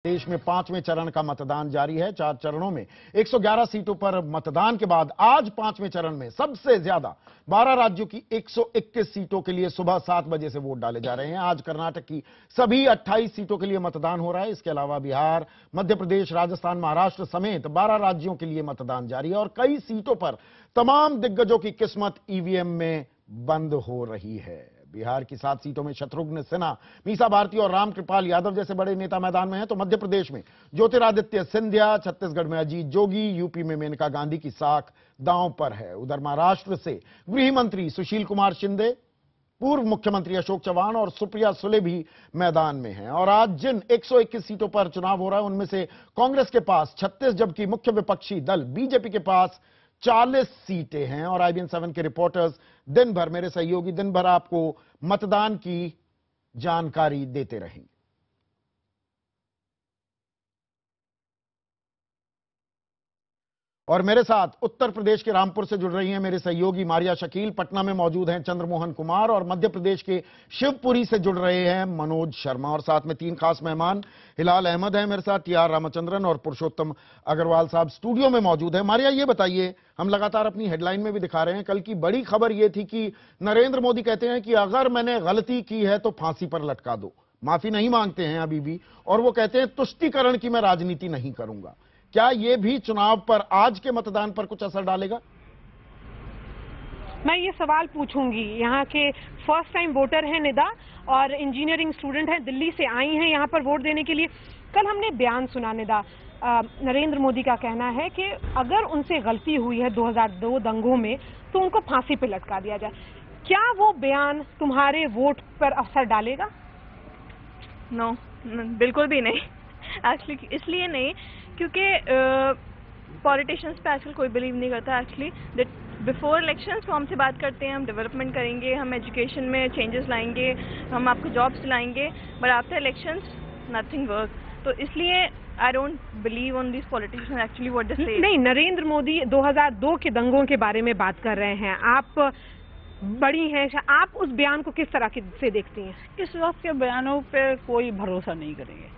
देश में 5वें चरण का मतदान जारी है। 4 चरणों में 111 सीटों पर मतदान के बाद आज 5वें चरण में सबसे ज्यादा 12 राज्यों की 121 सीटों के लिए सुबह 7 बजे से वोट डाले जा रहे हैं। आज कर्नाटक की सभी 28 सीटों के लिए मतदान हो रहा है। इसके अलावा बिहार, मध्य प्रदेश, राजस्थान, महाराष्ट्र समेत 12 राज्यों के लिए मतदान जारी है और कई सीटों पर तमाम दिग्गजों की किस्मत ईवीएम में बंद हो रही है। बिहार की 7 सीटों में शत्रुघ्न सिन्हा, मीसा भारती और रामकृपाल यादव जैसे बड़े नेता मैदान में हैं, तो मध्य प्रदेश में ज्योतिरादित्य सिंधिया, छत्तीसगढ़ में अजीत जोगी, यूपी में मेनका गांधी की साख दांव पर है। उधर महाराष्ट्र से गृह मंत्री सुशील कुमार शिंदे, पूर्व मुख्यमंत्री अशोक चव्हाण और सुप्रिया सुले भी मैदान में हैं। और आज जिन 121 सीटों पर चुनाव हो रहा है उनमें से कांग्रेस के पास 36 जबकि मुख्य विपक्षी दल बीजेपी के पास 40 सीटें हैं। और IBN 7 के रिपोर्टर्स दिन भर, मेरे सहयोगी दिन भर आपको मतदान की जानकारी देते रहेंगे। और मेरे साथ उत्तर प्रदेश के रामपुर से जुड़ रही हैं मेरे सहयोगी मारिया शकील, पटना में मौजूद हैं चंद्रमोहन कुमार और मध्य प्रदेश के शिवपुरी से जुड़ रहे हैं मनोज शर्मा। और साथ में 3 खास मेहमान हिलाल अहमद हैं मेरे साथ, TR रामचंद्रन और पुरुषोत्तम अग्रवाल साहब स्टूडियो में मौजूद हैं। मारिया, ये बताइए, हम लगातार अपनी हेडलाइन में भी दिखा रहे हैं, कल की बड़ी खबर यह थी कि नरेंद्र मोदी कहते हैं कि अगर मैंने गलती की है तो फांसी पर लटका दो। माफी नहीं मांगते हैं अभी भी, और वो कहते हैं तुष्टीकरण की मैं राजनीति नहीं करूंगा। क्या यह भी चुनाव पर, आज के मतदान पर कुछ असर डालेगा? मैं ये सवाल पूछूंगी। यहाँ के फर्स्ट टाइम वोटर हैं निदा और इंजीनियरिंग स्टूडेंट हैं, दिल्ली से आई हैं यहाँ पर वोट देने के लिए। कल हमने बयान सुना निदा, नरेंद्र मोदी का कहना है कि अगर उनसे गलती हुई है 2002 दंगों में तो उनको फांसी पे लटका दिया जाए। क्या वो बयान तुम्हारे वोट पर असर डालेगा? नो, बिल्कुल भी नहीं। एक्चुअली इसलिए नहीं क्योंकि पॉलिटिशियंस पे आजकल कोई बिलीव नहीं करता। एक्चुअली बिफोर इलेक्शंस तो हमसे बात करते हैं, हम डेवलपमेंट करेंगे, हम एजुकेशन में चेंजेस लाएंगे, हम आपको जॉब्स दिलाएंगे, but after elections nothing work. तो इसलिए I don't believe on this politicians actually what they से। नहीं, नरेंद्र मोदी 2002 के दंगों के बारे में बात कर रहे हैं। आप बड़ी हैं, आप उस बयान को किस तरह से देखती हैं? इस वक्त के बयानों पे कोई भरोसा नहीं करेंगे।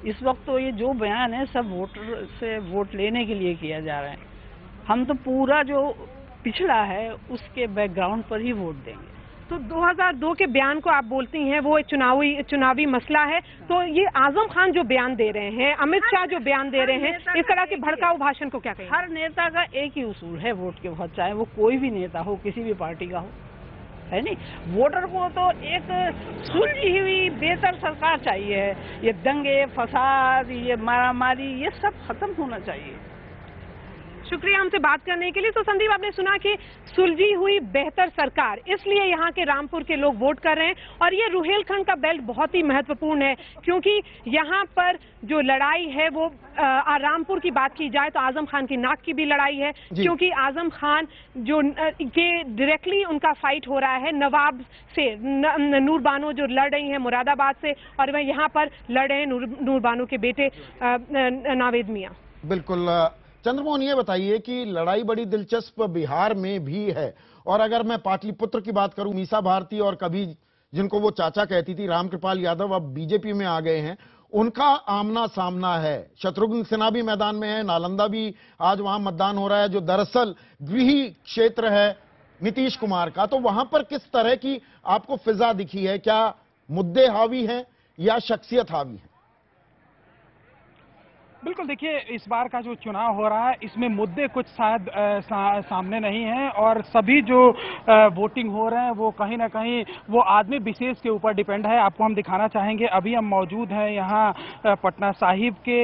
इस वक्त तो ये जो बयान है सब वोटर से वोट लेने के लिए किया जा रहा है। हम तो पूरा जो पिछड़ा है उसके बैकग्राउंड पर ही वोट देंगे। तो 2002 के बयान को आप बोलती हैं वो चुनावी मसला है, तो ये आजम खान जो बयान दे रहे हैं, अमित शाह जो बयान दे रहे हैं, इस तरह के भड़काऊ भाषण को क्या कहें? हर नेता का एक ही उसूल है वोट के वक्त, चाहे वो कोई भी नेता हो, किसी भी पार्टी का हो, है नहीं। वोटर को तो एक सुलझी हुई बेहतर सरकार चाहिए है। ये दंगे फसाद, ये मारामारी, ये सब खत्म होना चाहिए। शुक्रिया हमसे बात करने के लिए। तो संदीप, आपने सुना कि सुलझी हुई बेहतर सरकार, इसलिए यहाँ के रामपुर के लोग वोट कर रहे हैं। और ये रुहेलखंड का बेल्ट बहुत ही महत्वपूर्ण है क्योंकि यहाँ पर जो लड़ाई है वो रामपुर की बात की जाए तो आजम खान की नाक की भी लड़ाई है, क्योंकि आजम खान जो के डायरेक्टली उनका फाइट हो रहा है नवाब से, नूर बानो जो लड़ रही हैं मुरादाबाद से, और वह यहाँ पर लड़ रहे हैं नूर बानो के बेटे नावेद मियाँ। बिल्कुल। चंद्रमोहन, ये बताइए कि लड़ाई बड़ी दिलचस्प बिहार में भी है, और अगर मैं पाटलिपुत्र की बात करूं, मीसा भारती और कभी जिनको वो चाचा कहती थी रामकृपाल यादव अब बीजेपी में आ गए हैं, उनका आमना सामना है। शत्रुघ्न सिन्हा भी मैदान में है, नालंदा भी आज वहां मतदान हो रहा है जो दरअसल गृह क्षेत्र है नीतीश कुमार का। तो वहां पर किस तरह की आपको फिजा दिखी है? क्या मुद्दे हावी हैं या शख्सियत हावी है? बिल्कुल, देखिए, इस बार का जो चुनाव हो रहा है इसमें मुद्दे कुछ शायद सामने नहीं हैं, और सभी जो वोटिंग हो रहे हैं वो कहीं ना कहीं वो आदमी विशेष के ऊपर डिपेंड है। आपको हम दिखाना चाहेंगे, अभी हम मौजूद हैं यहाँ पटना साहिब के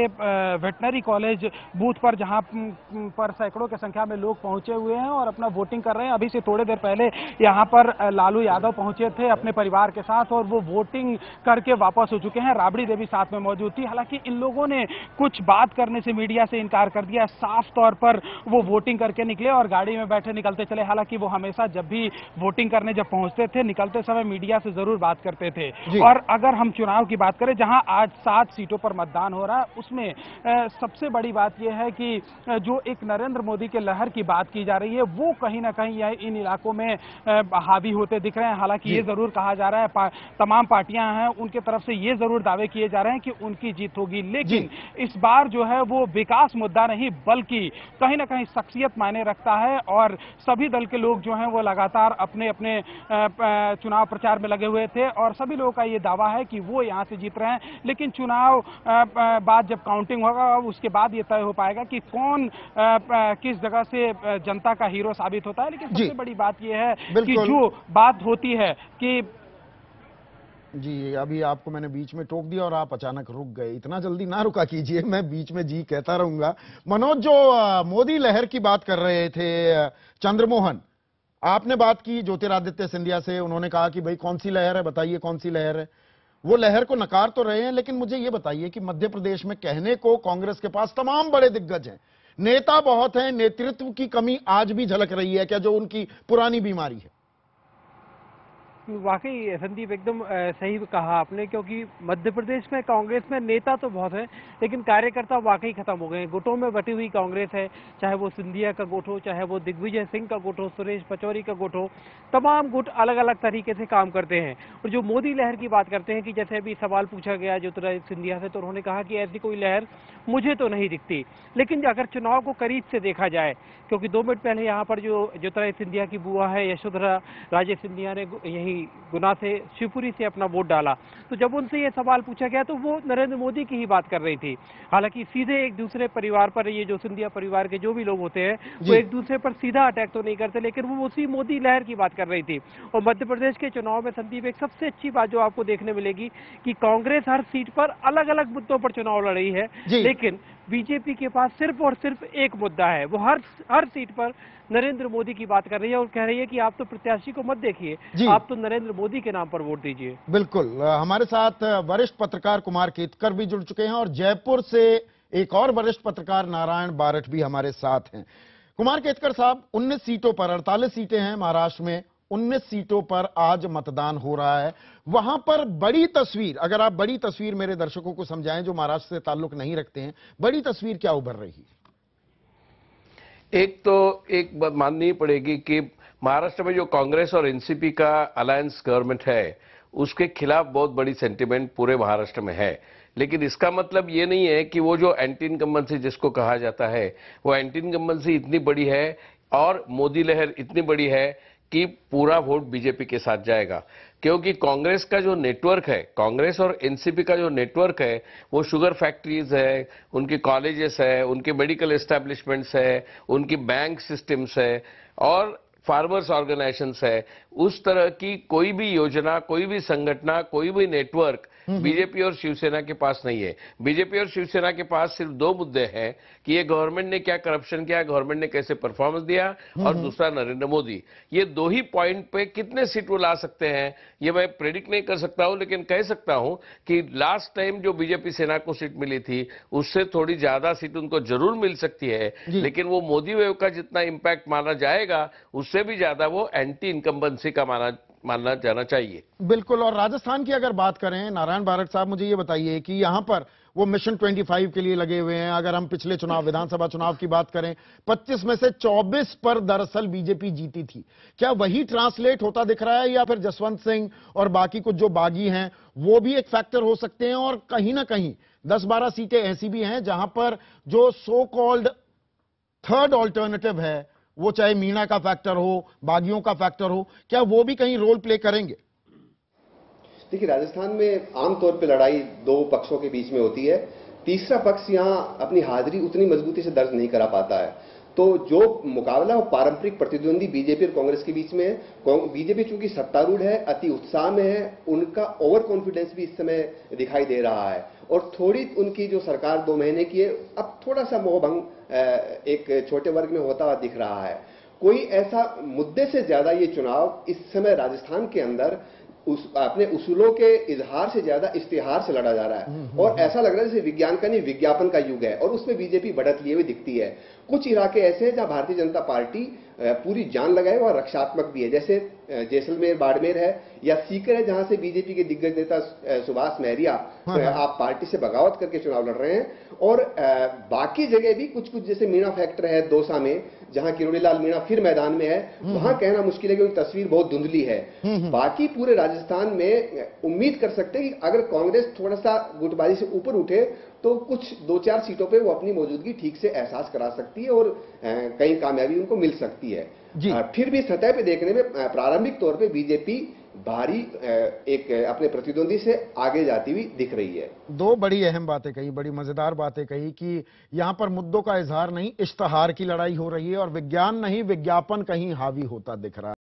वेटनरी कॉलेज बूथ पर, जहाँ पर सैकड़ों की संख्या में लोग पहुंचे हुए हैं और अपना वोटिंग कर रहे हैं। अभी से थोड़ी देर पहले यहाँ पर लालू यादव पहुंचे थे अपने परिवार के साथ और वो वोटिंग करके वापस हो चुके हैं। राबड़ी देवी साथ में मौजूद थी। हालांकि इन लोगों ने कुछ बात करने से मीडिया से इनकार कर दिया। साफ तौर पर वो वोटिंग करके निकले और गाड़ी में बैठे निकलते चले। हालांकि वो हमेशा जब भी वोटिंग करने जब पहुंचते थे, निकलते समय मीडिया से जरूर बात करते थे। और अगर हम चुनाव की बात करें, जहां आज 7 सीटों पर मतदान हो रहा है, उसमें सबसे बड़ी बात यह है कि जो एक नरेंद्र मोदी के लहर की बात की जा रही है, वो कहीं ना कहीं इन इलाकों में हावी होते दिख रहे हैं। हालांकि ये जरूर कहा जा रहा है, तमाम पार्टियां हैं उनके तरफ से ये जरूर दावे किए जा रहे हैं कि उनकी जीत होगी, लेकिन इस बार जो है वो विकास मुद्दा नहीं, बल्कि कहीं ना कहीं शख्सियत मायने रखता है। और सभी दल के लोग जो हैं वो लगातार अपने अपने चुनाव प्रचार में लगे हुए थे और सभी लोगों का ये दावा है कि वो यहां से जीत रहे हैं। लेकिन चुनाव बाद जब काउंटिंग होगा, उसके बाद ये तय हो पाएगा कि कौन किस जगह से जनता का हीरो साबित होता है। लेकिन सबसे बड़ी बात यह है कि जो बात होती है कि जी, अभी आपको मैंने बीच में टोक दिया और आप अचानक रुक गए। इतना जल्दी ना रुका कीजिए, मैं बीच में जी कहता रहूंगा। मनोज, जो मोदी लहर की बात कर रहे थे चंद्रमोहन, आपने बात की ज्योतिरादित्य सिंधिया से, उन्होंने कहा कि भाई कौन सी लहर है, बताइए कौन सी लहर है। वो लहर को नकार तो रहे हैं, लेकिन मुझे ये बताइए कि मध्य प्रदेश में कहने को कांग्रेस के पास तमाम बड़े दिग्गज हैं, नेता बहुत हैं, नेतृत्व की कमी आज भी झलक रही है क्या, जो उनकी पुरानी बीमारी है? वाकई संदीप एकदम सही कहा आपने, क्योंकि मध्य प्रदेश में कांग्रेस में नेता तो बहुत है, लेकिन कार्यकर्ता वाकई खत्म हो गए हैं। गुटों में बटी हुई कांग्रेस है, चाहे वो सिंधिया का गुट हो, चाहे वो दिग्विजय सिंह का गुट हो, सुरेश पचौरी का गुट हो, तमाम गुट अलग अलग तरीके से काम करते हैं। और जो मोदी लहर की बात करते हैं, कि जैसे अभी सवाल पूछा गया ज्योतिरादित्य सिंधिया से, तो उन्होंने कहा कि ऐसी कोई लहर मुझे तो नहीं दिखती। लेकिन अगर चुनाव को करीब से देखा जाए, क्योंकि 2 मिनट पहले यहाँ पर जो ज्योतिरादित्य सिंधिया की बुआ है यशोधरा राजे सिंधिया ने यही गुना से शिवपुरी से अपना वोट डाला, तो जब उनसे ये सवाल पूछा गया तो वो नरेंद्र मोदी की ही बात कर रही थी। हालांकि सीधे एक दूसरे परिवार पर, ये जो सिंधिया परिवार के जो भी लोग होते हैं वो एक दूसरे पर सीधा अटैक तो नहीं करते, लेकिन वो उसी मोदी लहर की बात कर रही थी। और मध्य प्रदेश के चुनाव में संदीप एक सबसे अच्छी बात जो आपको देखने मिलेगी कि कांग्रेस हर सीट पर अलग अलग मुद्दों पर चुनाव लड़ रही है, लेकिन बीजेपी के पास सिर्फ और सिर्फ एक मुद्दा है। वो हर सीट पर नरेंद्र मोदी की बात कर रही है और कह रही है कि आप तो प्रत्याशी को मत देखिए, आप तो नरेंद्र मोदी के नाम पर वोट दीजिए। बिल्कुल। हमारे साथ वरिष्ठ पत्रकार कुमार केतकर भी जुड़ चुके हैं और जयपुर से एक और वरिष्ठ पत्रकार नारायण बारठ भी हमारे साथ हैं। कुमार केतकर साहब, 19 सीटों पर, 48 सीटें हैं महाराष्ट्र में, 19 सीटों पर आज मतदान हो रहा है। वहां पर बड़ी तस्वीर, अगर आप बड़ी तस्वीर मेरे दर्शकों को समझाएं जो महाराष्ट्र से ताल्लुक नहीं रखते हैं, बड़ी तस्वीर क्या उभर रही है? एक बात माननी पड़ेगी कि महाराष्ट्र में जो कांग्रेस और एनसीपी का अलायंस गवर्नमेंट है, उसके खिलाफ बहुत बड़ी सेंटिमेंट पूरे महाराष्ट्र में है। लेकिन इसका मतलब ये नहीं है कि वो जो एंटी इनकम्बेंसी जिसको कहा जाता है, वो एंटी इनकम्बेंसी इतनी बड़ी है और मोदी लहर इतनी बड़ी है कि पूरा वोट बीजेपी के साथ जाएगा। क्योंकि कांग्रेस का जो नेटवर्क है, कांग्रेस और एनसीपी का जो नेटवर्क है, वो शुगर फैक्ट्रीज है, उनके कॉलेजेस है, उनके मेडिकल एस्टेब्लिशमेंट्स है, उनकी बैंक सिस्टम्स है और फार्मर्स ऑर्गेनाइजेशंस है। उस तरह की कोई भी योजना, कोई भी संगठन, कोई भी नेटवर्क बीजेपी और शिवसेना के पास नहीं है। बीजेपी और शिवसेना के पास सिर्फ 2 मुद्दे हैं कि ये गवर्नमेंट ने क्या करप्शन किया, गवर्नमेंट ने कैसे परफॉर्मेंस दिया, और दूसरा नरेंद्र मोदी। ये 2 ही पॉइंट पे कितने सीट वो ला सकते हैं ये मैं प्रेडिक्ट नहीं कर सकता हूं, लेकिन कह सकता हूं कि लास्ट टाइम जो बीजेपी सेना को सीट मिली थी उससे थोड़ी ज्यादा सीट उनको जरूर मिल सकती है, लेकिन वो मोदी वेव का जितना इंपैक्ट माना जाएगा उससे भी ज्यादा वो एंटी इनकम्बेंसी का मानना जाना चाहिए। बिल्कुल। और राजस्थान की अगर बात करें, नारायण बारठ साहब, मुझे ये बताइए कि यहां पर वो मिशन 25 के लिए लगे हुए हैं। अगर हम पिछले चुनाव, विधानसभा चुनाव की बात करें, 25 में से 24 पर दरअसल बीजेपी जीती थी। क्या वही ट्रांसलेट होता दिख रहा है, या फिर जसवंत सिंह और बाकी कुछ जो बागी हैं वो भी एक फैक्टर हो सकते हैं? और कहीं ना कहीं 10-12 सीटें ऐसी भी हैं जहां पर जो सो कॉल्ड थर्ड ऑल्टरनेटिव है, वो चाहे मीणा का फैक्टर हो, बागियों का फैक्टर हो, क्या वो भी कहीं रोल प्ले करेंगे? देखिए, राजस्थान में आमतौर पे लड़ाई 2 पक्षों के बीच में होती है। तीसरा पक्ष यहां अपनी हाजिरी उतनी मजबूती से दर्ज नहीं करा पाता है। तो जो मुकाबला वो पारंपरिक प्रतिद्वंदी बीजेपी और कांग्रेस के बीच में है, बीजेपी चूंकि सत्तारूढ़ है, अति उत्साह में है, उनका ओवर कॉन्फिडेंस भी इस समय दिखाई दे रहा है और थोड़ी उनकी जो सरकार 2 महीने की है, अब थोड़ा सा मोहभंग एक छोटे वर्ग में होता हुआ दिख रहा है। कोई ऐसा मुद्दे से ज्यादा ये चुनाव इस समय राजस्थान के अंदर अपने उसूलों के इजहार से ज्यादा इश्तिहार से लड़ा जा रहा है और ऐसा लग रहा है जैसे विज्ञान का नहीं विज्ञापन का युग है और उसमें बीजेपी बढ़त लिए हुए दिखती है। कुछ इलाके ऐसे हैं जहां भारतीय जनता पार्टी पूरी जान लगाए और रक्षात्मक भी है, जैसे जैसलमेर बाड़मेर है या सीकर है जहां से बीजेपी के दिग्गज नेता सुभाष महरिया आप पार्टी से बगावत करके चुनाव लड़ रहे हैं और बाकी जगह भी कुछ कुछ जैसे मीणा फैक्टर है दौसा में जहां किरोड़ीलाल मीणा फिर मैदान में है, वहां कहना मुश्किल है क्योंकि तस्वीर बहुत धुंधली है। बाकी पूरे राजस्थान में उम्मीद कर सकते हैं कि अगर कांग्रेस थोड़ा सा गुटबाजी से ऊपर उठे तो कुछ 2-4 सीटों पे वो अपनी मौजूदगी ठीक से एहसास करा सकती है और कई कामयाबी उनको मिल सकती है। फिर भी सतह पे देखने में प्रारंभिक तौर पे बीजेपी भारी एक अपने प्रतिद्वंदी से आगे जाती हुई दिख रही है। दो बड़ी अहम बातें कही, बड़ी मजेदार बातें कही कि यहां पर मुद्दों का इजहार नहीं, इश्तहार की लड़ाई हो रही है और विज्ञान नहीं विज्ञापन कहीं हावी होता दिख रहा है।